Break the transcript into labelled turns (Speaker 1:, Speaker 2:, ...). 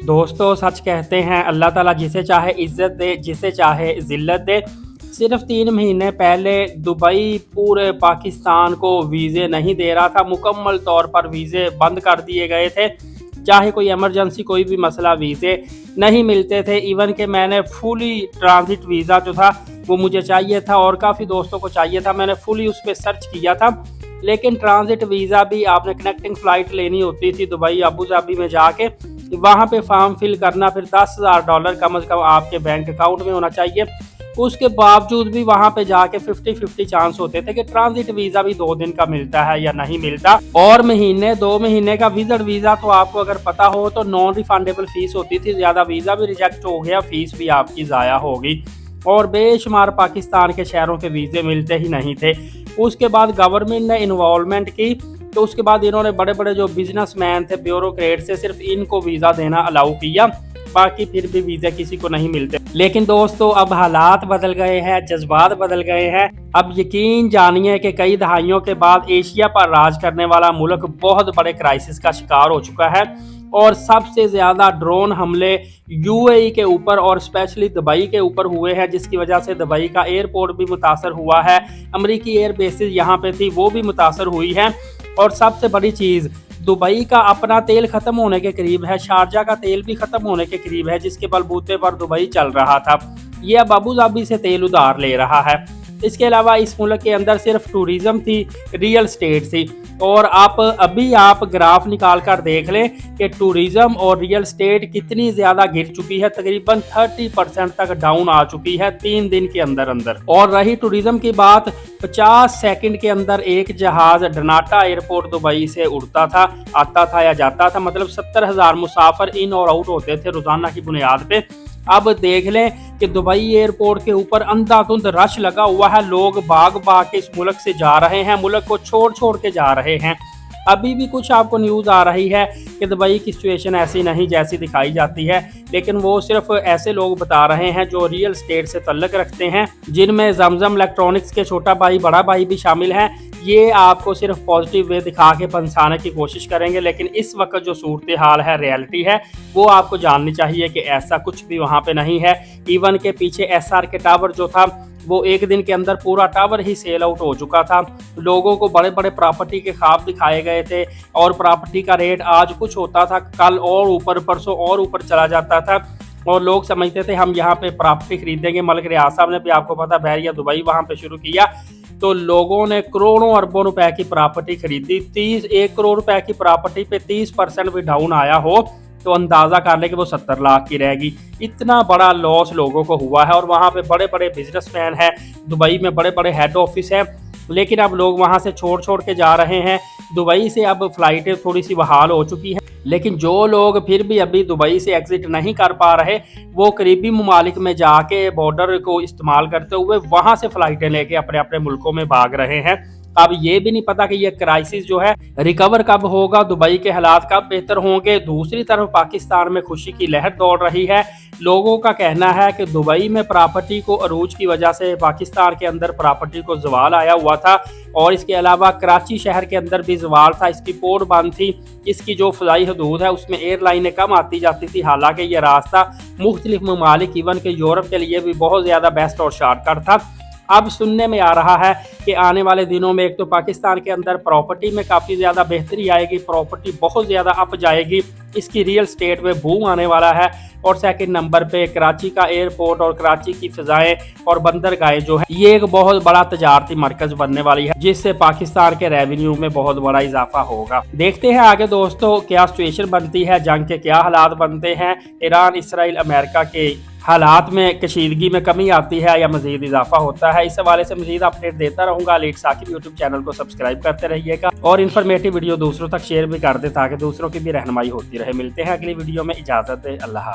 Speaker 1: दोस्तों सच कहते हैं अल्लाह ताला जिसे चाहे इज़्ज़त दे, जिसे चाहे ज़िल्लत दे। सिर्फ 3 महीने पहले दुबई पूरे पाकिस्तान को वीज़े नहीं दे रहा था, मुकम्मल तौर पर वीज़े बंद कर दिए गए थे। चाहे कोई इमरजेंसी कोई भी मसला वीज़े नहीं मिलते थे। इवन कि मैंने फुली ट्रांजिट वीज़ा जो था वो मुझे चाहिए था और काफ़ी दोस्तों को चाहिए था। मैंने फुली उस पर सर्च किया था, लेकिन ट्रांजिट वीज़ा भी आपने कनेक्टिंग फ़्लाइट लेनी होती थी दुबई अबू धाबी में जाके, वहाँ पे फॉर्म फिल करना, फिर $10,000 कम से कम आपके बैंक अकाउंट में होना चाहिए। उसके बावजूद भी वहाँ पे जाके 50-50 चांस होते थे कि ट्रांजिट वीज़ा भी 2 दिन का मिलता है या नहीं मिलता। और 2 महीने का विजिट वीज़ा तो आपको अगर पता हो तो नॉन रिफंडेबल फीस होती थी, ज़्यादा वीज़ा भी रिजेक्ट हो गया, फीस भी आपकी ज़ाया होगी और बेशुमार पाकिस्तान के शहरों के वीज़े मिलते ही नहीं थे। उसके बाद गवर्नमेंट ने इन्वॉल्वमेंट की, तो उसके बाद इन्होंने बड़े बड़े जो बिजनेसमैन थे ब्यूरोक्रेट से सिर्फ इनको वीज़ा देना अलाउ किया, बाकी फिर भी वीज़ा किसी को नहीं मिलते। लेकिन दोस्तों अब हालात बदल गए हैं, जज्बात बदल गए हैं। अब यकीन जानिए कि कई दहाइयों के बाद एशिया पर राज करने वाला मुल्क बहुत बड़े क्राइसिस का शिकार हो चुका है और सबसे ज़्यादा ड्रोन हमले यूएई के ऊपर और स्पेशली दुबई के ऊपर हुए हैं, जिसकी वजह से दुबई का एयरपोर्ट भी मुतासर हुआ है। अमरीकी एयर बेसिस यहाँ पे थी वो भी मुतासर हुई है और सबसे बड़ी चीज़ दुबई का अपना तेल ख़त्म होने के करीब है, शारजा का तेल भी ख़त्म होने के करीब है, जिसके बलबूते पर दुबई चल रहा था। ये अब अबू धाबी से तेल उधार ले रहा है। इसके अलावा इस मुल्क के अंदर सिर्फ टूरिज़्म थी, रियल स्टेट थी। और आप ग्राफ निकाल कर देख लें कि टूरिज़्म और रियल स्टेट कितनी ज़्यादा गिर चुकी है, तकरीबन 30% तक डाउन आ चुकी है 3 दिन के अंदर अंदर। और रही टूरिज़्म की बात, 50 सेकंड के अंदर एक जहाज़ डनाटा एयरपोर्ट दुबई से उड़ता था, आता था या जाता था, मतलब 70,000 मुसाफिर इन और आउट होते थे रोज़ाना की बुनियाद पे। अब देख लें कि दुबई एयरपोर्ट के ऊपर अंधाधुंध रश लगा हुआ है, लोग भाग भाग के इस मुल्क से जा रहे हैं, मुल्क को छोड़ छोड़ के जा रहे हैं। अभी भी कुछ आपको न्यूज़ आ रही है कि दुबई की सिचुएशन ऐसी नहीं जैसी दिखाई जाती है, लेकिन वो सिर्फ ऐसे लोग बता रहे हैं जो रियल स्टेट से तल्लुक़ रखते हैं, जिनमें जमजम इलेक्ट्रॉनिक्स के छोटा भाई बड़ा भाई भी शामिल हैं। ये आपको सिर्फ पॉजिटिव वे दिखा के फंसाने की कोशिश करेंगे, लेकिन इस वक्त जो सूरत हाल है, रियलिटी है, वो आपको जाननी चाहिए कि ऐसा कुछ भी वहाँ पे नहीं है। इवन के पीछे एसआर के टावर जो था वो एक दिन के अंदर पूरा टावर ही सेल आउट हो चुका था। लोगों को बड़े बड़े प्रॉपर्टी के ख्वाब दिखाए गए थे और प्रॉपर्टी का रेट आज कुछ होता था, कल और ऊपर, परसों और ऊपर चला जाता था और लोग समझते थे हम यहाँ पे प्रॉपर्टी खरीदेंगे। मलिक रियाज साहब ने भी आपको पता बहरिया दुबई वहाँ पे शुरू किया, तो लोगों ने करोड़ों अरबों रुपए की प्रॉपर्टी खरीदी। 1 करोड़ रुपए की प्रॉपर्टी पे 30% भी डाउन आया हो तो अंदाज़ा कर ले कि वो 70 लाख की रहेगी। इतना बड़ा लॉस लोगों को हुआ है और वहाँ पे बड़े बड़े बिजनेसमैन हैं, दुबई में बड़े बड़े हेड ऑफिस हैं, लेकिन अब लोग वहाँ से छोड़ छोड़ के जा रहे हैं। दुबई से अब फ़्लाइटें थोड़ी सी बहाल हो चुकी हैं, लेकिन जो लोग फिर भी अभी दुबई से एग्ज़िट नहीं कर पा रहे, वो करीबी ममालिक में जाके बॉर्डर को इस्तेमाल करते हुए वहाँ से फ़्लाइटें लेके अपने अपने मुल्कों में भाग रहे हैं। अब ये भी नहीं पता कि ये क्राइसिस जो है रिकवर कब होगा, दुबई के हालात कब बेहतर होंगे। दूसरी तरफ पाकिस्तान में खुशी की लहर दौड़ रही है। लोगों का कहना है कि दुबई में प्रॉपर्टी को अरूज की वजह से पाकिस्तान के अंदर प्रॉपर्टी को जवाल आया हुआ था और इसके अलावा कराची शहर के अंदर भी जवाल था, इसकी पोर्ट बंद थी, इसकी जो फ़ज़ाई हदूद है उसमें एयरलाइनें कम आती जाती थी। हालांकि ये रास्ता मुख्तलिफ ममालिक इवन के यूरोप के लिए भी बहुत ज़्यादा बेस्ट और शॉर्टकट था। अब सुनने में आ रहा है कि आने वाले दिनों में एक तो पाकिस्तान के अंदर प्रॉपर्टी में काफ़ी ज़्यादा बेहतरी आएगी, प्रॉपर्टी बहुत ज़्यादा अप जाएगी, इसकी रियल स्टेट में बूम आने वाला है। और सेकंड नंबर पे कराची का एयरपोर्ट और कराची की फ़िज़ाएँ और बंदरगाहें जो है ये एक बहुत बड़ा तजारती मरकज़ बनने वाली है, जिससे पाकिस्तान के रेवेन्यू में बहुत बड़ा इजाफा होगा। देखते हैं आगे दोस्तों क्या सिचुएशन बनती है, जंग के क्या हालात बनते हैं, ईरान इसराइल अमेरिका के हालात में कशीदगी में कमी आती है या मज़ीद इजाफा होता है। इस हवाले से मज़ीद अपडेट देता रहूँगा। लीड साकिब यूट्यूब चैनल को सब्सक्राइब करते रहिएगा और इन्फॉर्मेटिव वीडियो दूसरों तक शेयर भी कर दे ताकि दूसरों की भी रहनुमाई होती रहे। मिलते हैं अगली वीडियो में, इजाज़त दे, अल्लाह।